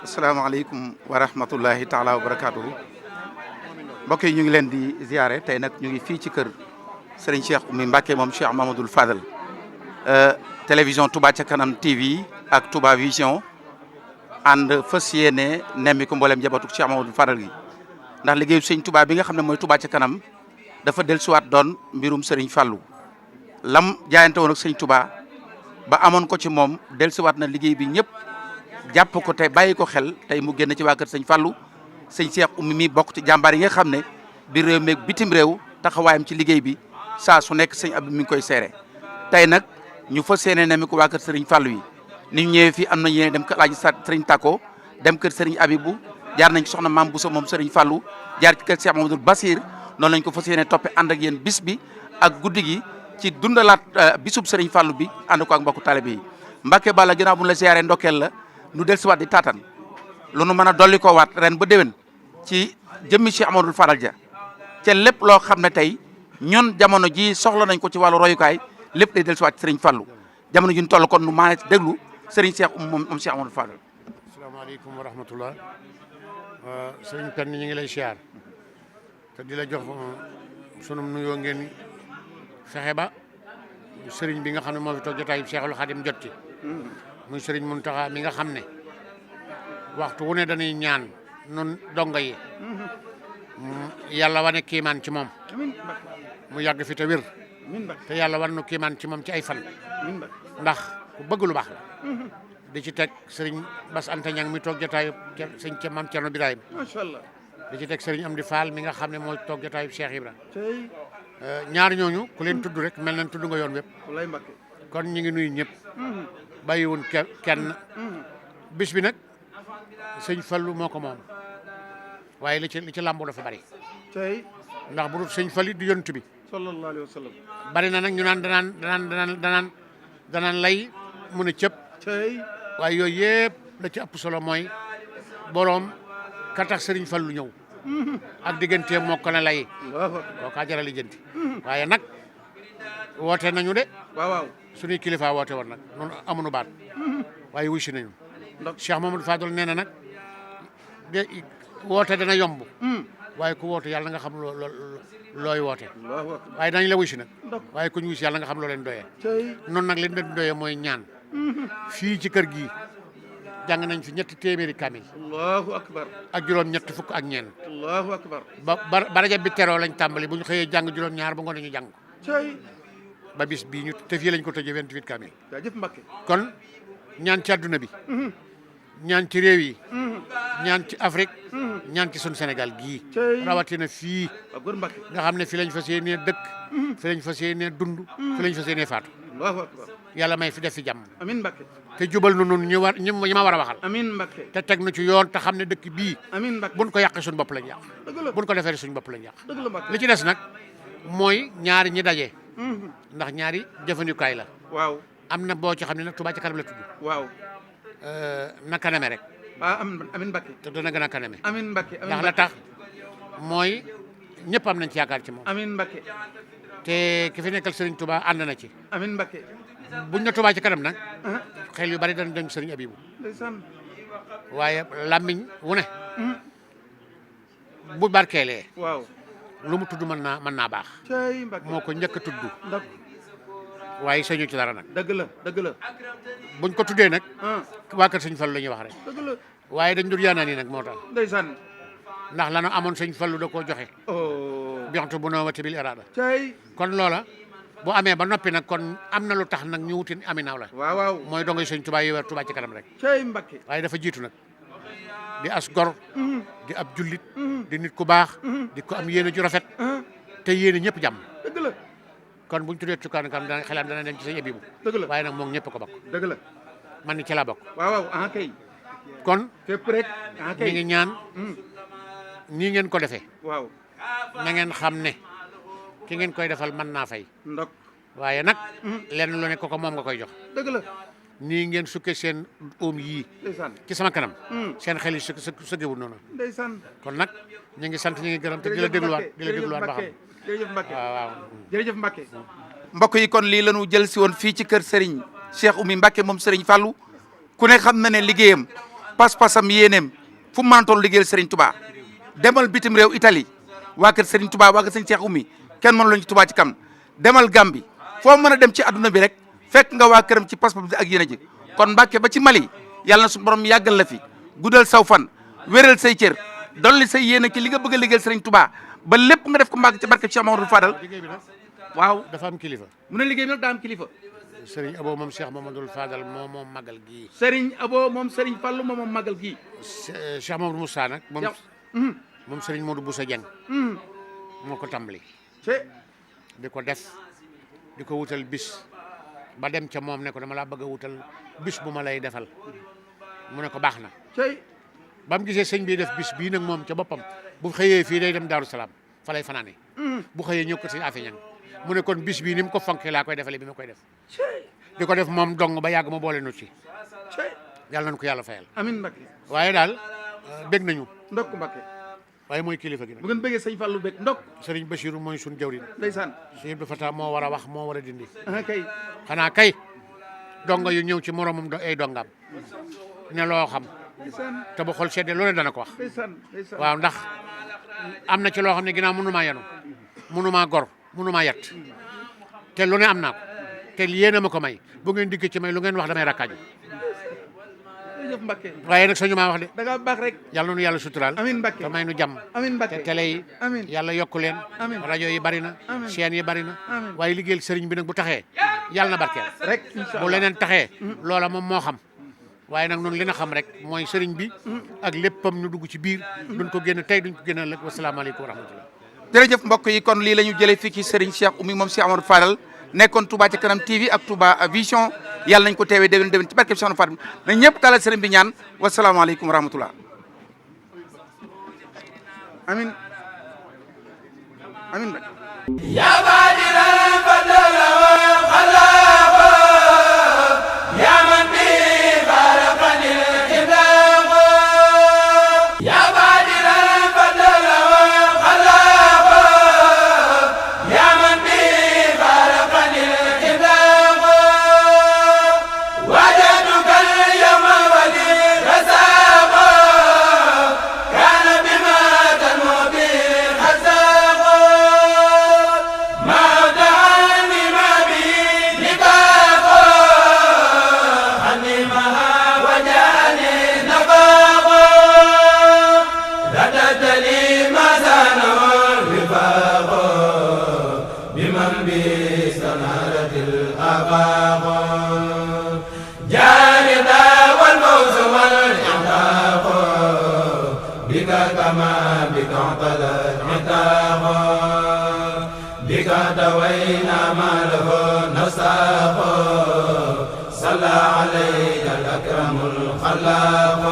asalaamaaleykum wa rahmatullahi taala wa barakaatuhu mbokk yi ñu ngi leen di ziare tey nag ñu ngi fii ci kër Serigne Cheikh Oumy Mbacké moom Cheikh Mamadou Fadal télévision Touba ca kanam TV ak Touba Vision ànd fas yéene nemmi ko mboolem njabootu Cheikh Mamadou Fadal gi ndax liggéeyu Serigne Touba bi nga xam ne mooy Touba ca kanam dafa dellusiwaat doon mbirum Serigne Fallou lam jaayante woon ak Serigne Touba ba amoon ko ci moom dellusiwaat na liggéey bi ñëpp jàpp ko tey bàyyi ko xel tey mu génn ci waa kër sëñ Fallou sëñ Cheikh Oumy mi bokk ci jàmbaar yi nga xam ne bi réew meeg bitim réew taxawaayam ci liggéey bi saa su nekk sëñ Abdou mi ngi koy seere tey nag ñu fas yéene ne mi ko waa kër sëriñ Fallou yi ni ñu ñëwee fii am nañ yéene dem kër Alaaji sëriñ Tako dem kër sëriñ Abibou jaar nañ ci soxna Mame Bousso moom sëriñ Fallou jaar ci kër Cheikh Mamadou Bassir noonu lañ ko fas yéene toppe ànd ak yéen bis bi ak guddi gi ci dundalaat bisub sëriñ Fallou bi ànd ko ak mbokku talibé yi Mbacké Balla ginnaaw bu la siyaare ndokkeel la nu del siwaat di taatan lu nu mën a dolli ko waat ren ba déwén ci jëmmi Cheikh Amadou Fadal ja ca lépp loo xam ne tey ñun jamono ji soxla nañ ko ci wàllu royukaay lépp day del siwaat ci Serigne Fallou jamono ji ñu toll kon nu maane déglu Serigne Cheikh Oumy moom Cheikh Amadou Fadal. asalaamaaleykum wa rahmatullah Serigne Pène ñu ngi lay siyaar te di la jox sunu nuyoo ngeen fexe ba Serigne bi nga xam ne moo fi toog jotaayu Cheikhul Khadim jot ci muy Serigne Mountakha mi nga xam ne waxtu wu ne dañuy ñaan nun donga yi yàlla wane kiimaan ci moom mu yàgg fi te wér te yàlla wan nu kiimaan ci moom ci ay fan ndax ku bëgg lu baax la di ci teg Serigne Bass Anta Niang mi toog jotaayu sëñ ca Mame Thierno Birahim macha allah di ci teg Serigne Amdi Fall mi nga xam ne mooy toog jotaayu Cheikh Ibra ñaar ñooñu ku leen tudd rek mel nañ tudd nga yoon wépp kon ñu ngi nuyu ñëpp bàyyiwun kenn bis bi nag sëñ Fallou moo ko moom waaye li ci làmbo dafa bari ndax bu dul sëñ Fallou di yonent bi sallallahu alayhi wa sallam bari na nag ñu naan danaan lay mun a cëpp waaye yooyu yëpp la ci ëpp solo mooy boroom ka tax sëriñ Fallou ñëw ak digganteem moo ko ne lay koo kaa jara lijjanti waaye nag woote nañu de waaw suñuy kilifa woote woon nag noonu amuñu baat waaye wuy si nañu Cheikh Mamadou Fadal nee na nag de woote dana yomb waaye ku woote yàlla nga xam looy woote waaye dañ la wuy si nag waaye ku ñu wuy si yàlla nga xam loo leen doyee noonu nag leen leen doyee mooy ñaan fii ci kër gi jàng nañ fi 300 kamil allahu akbar ak juróom ñett fukk ak ñeent allahu akbar ba rajo bi teroo lañ tàmbali bu ñu xëyee jàng juróom ñaar ba ngoon ñu jàng ba bis bii ñu te fii lañ ko tëjee 28 kamil jaajëf Mbacké kon ñaan ci àdduna bi ñaan ci réew yi ñaan ci Afrique ñaan ci sun Sénégal gii rawatina fii nga xam ne fi lañ fas yéenee dëkk fi lañ fas yéenee dund fi lañ fas yéenee faatu yàlla may fi def fi jàmm amiin Mbakke te jubal nu nun ñi ma war a waxal amiin Mbakke te teg nu ci yoon te xam ne dëkk bii amiin Mbakke buñ ko yàqee suñu bopp lañ yàq buñ ko defee suñu bopp lañ yàq dëgg la Mbakke li ci des nag mooy ñaari ñi daje ndax ñaari jëfandikaay la waaw am na boo ci xam ne nag Touba ca kanam la tudd waaw na kaname rek amiin Mbakke te dana gën a kaname amiin Mbakke ndax la tax mooy ñëpp am nañ ci yaakaar ci moom amiin Mbakke te ki fi nekkal Serigne Touba ànd na ci amiin Mbakke buñ na Touba ci kanam nag xel yu bari dañ dem Serigne Abibou ndeysaan waaye làmmiñ wu ne bu barkeelee waaw lu mu tudd mën naa baax cey Mbakke moo ko njëkk a tudd ndax waaye sañu ci dara nag dëgg la buñ ko tuddee nag waa kër Sëñ Fallu la ñuy wax rek dëgg la waaye dañ dul yaanaan yi nag moo tax ndeysaan ndax lanu amoon Sëñ Fallu da koo joxe oh bixtu bu noowati bil iraada cey kon loola bu amee ba noppi nag kon am na lu tax nag ñu wutin aminaaw la waaw mooy dongoy Sëñ Tuubaa yi weer Tuubaa ci kanam rek cey Mbakke waaye dafa jiitu nag di as gor di ab jullit di nit ku baax di ko am yéene ju rafet te yéene ñëpp jàmm dëgg la kon buñ tuddee Touba kanam dana xelam dana dem ci Sëñ Abibou dëgg la waaye nag moom ñëpp ko bokk dëgg la man ni ci laa bokk waaw kay kon fépp rek kay ñi ngi ñaan nii ngeen ko defee waaw na ngeen xam ne ki ngeen koy defal mën naa fay ndok waaye nag lenn lu ne ko moom nga koy jox dëgg la nii ngeen sukke seen oom yii ndeysaan ci sama kanam seen xel yi sëggewul noonu ndeysaan kon nag ñu ngi sant ñu ngi gërëm te di la dégluwaat ba xam jërëjëf Mbakke waaw jërëjëf Mbakke mbokk yi kon lii lañu jël si woon fii ci kër Serigne Cheikh Oumy Mbakke moom Serigne Fallou ku ne xam na ne liggéeyam pas-pasam yéeneem fu mu mantoon liggéeyal Serigne Touba demal bitim réew Italie waa kër Serigne Touba waa kër Serigne Cheikh Oumy kenn mënu lañu ci Touba ci kam demal Gambie foo mën a dem ci adduna bi rek fekk nga waa këram ci pas-pas bi ak yéene ji kon Mbakke ba ci Mali yàlla na su borom yàggal la fi guddal saw fan wéral say cër dolli say yéene ci li nga bëgg a liggéeyal Serigne Touba ba lépp nga def ko Mbakke ci barke Cheikh Mamadou Fadal waaw dafa am kilifa mu ne liggéey bi nag daa am kilifa Serigne Abo moom Cheikh Mamadou Fadal moom magal gii Serigne Abo moom Serigne Fallou moom magal gii Cheikh Mamadou Moussa nag moom Serigne Modou Boussa Dieng moo ko tàmbali di ko def di ko wutal bis ba dem ca moom ne ko dama laa bëgg a wutal bis bu ma lay defal mu ne ko baax na ba mu gisee sëñ bi def bis bii nag moom ca boppam bu xëyee fii day dem Daaru Salaam fa lay fanaane bu xëyee ñëw ko sëñ Afe Ñang mu ne kon bis bii ni mu ko fonkee laa koy defale bi ma koy def di ko def moom dong ba yàgg ma boole nu ci yàlla nañu ko yàlla fayal amiin Mbakke waaye daal bég nañu ndokk Mbakke waaye mooy kilifa gi nag bu ngeen bëggee sëñ Fallou bég ndokk Serigne Bachirou mooy suñ jawrin ndeysaan Sëñ Abdou Fatah moo war a wax moo war a dindi kay xanaa kay donga yu ñëw ci moromam ay dongam ne loo xam te bu xol sedde loolu dana ko wax waaw ndax am na ci loo xam ne ginnaaw mënumaa yanu mënumaa gor mënumaa yat te lu ne am naa ko te yéen a ma ko may bu ngeen digg ci may lu ngeen wax damay rakkaaju jërëjëf Mbakke waaye nag sañu maa wax de da nga baax rek yàlla noonu yàlla suturaal amiin Mbakke te may nu jàmm amiin Mbakke te télé yi amiin yàlla yokku leen amiin rajo yi bari na amiin chaîne yi bari na amiin waaye liggéeyal sëriñ bi nag bu taxee yàlla na barkeel rek incha bu allah leneen taxee loola moom moo xam waaye nag noonu li na xam rek mooy sëriñ bi ak léppam ñu dugg ci biir duñ ko génn tey duñ ko génn ëllëg wasalaamaaleykum wa rahmatullah jërëjëf mbokk yi kon lii la ñu jëlee fii ci Serigne Cheikh Oumy moom Cheikh Amadou Fadal nekkoon Touba ca kanam TV ak Touba Vision yàlla nañ ko teewee déwén ci barke Cheikh Amadou Fadal na ñëpp talal Serigne bi ñaan wasalaamaaleykum wa rahmatullah amin amin ya badiral fadala wa khalaqa ya man bi baraqanil idaqa ya badiral fadala wa khalaqa ya man bi baraqanil idaqa wajadtuka al-yawma wali rasaqa kana bima tanu bi hasaqa ma da'ani ma bi libaqa anima wajani nabaqa radadali ma sana rifaqa biman bi sanaratil abaqa jarida wal mawz wal بك دوينا ما له نساق صلى عليك الأكرم الخلاق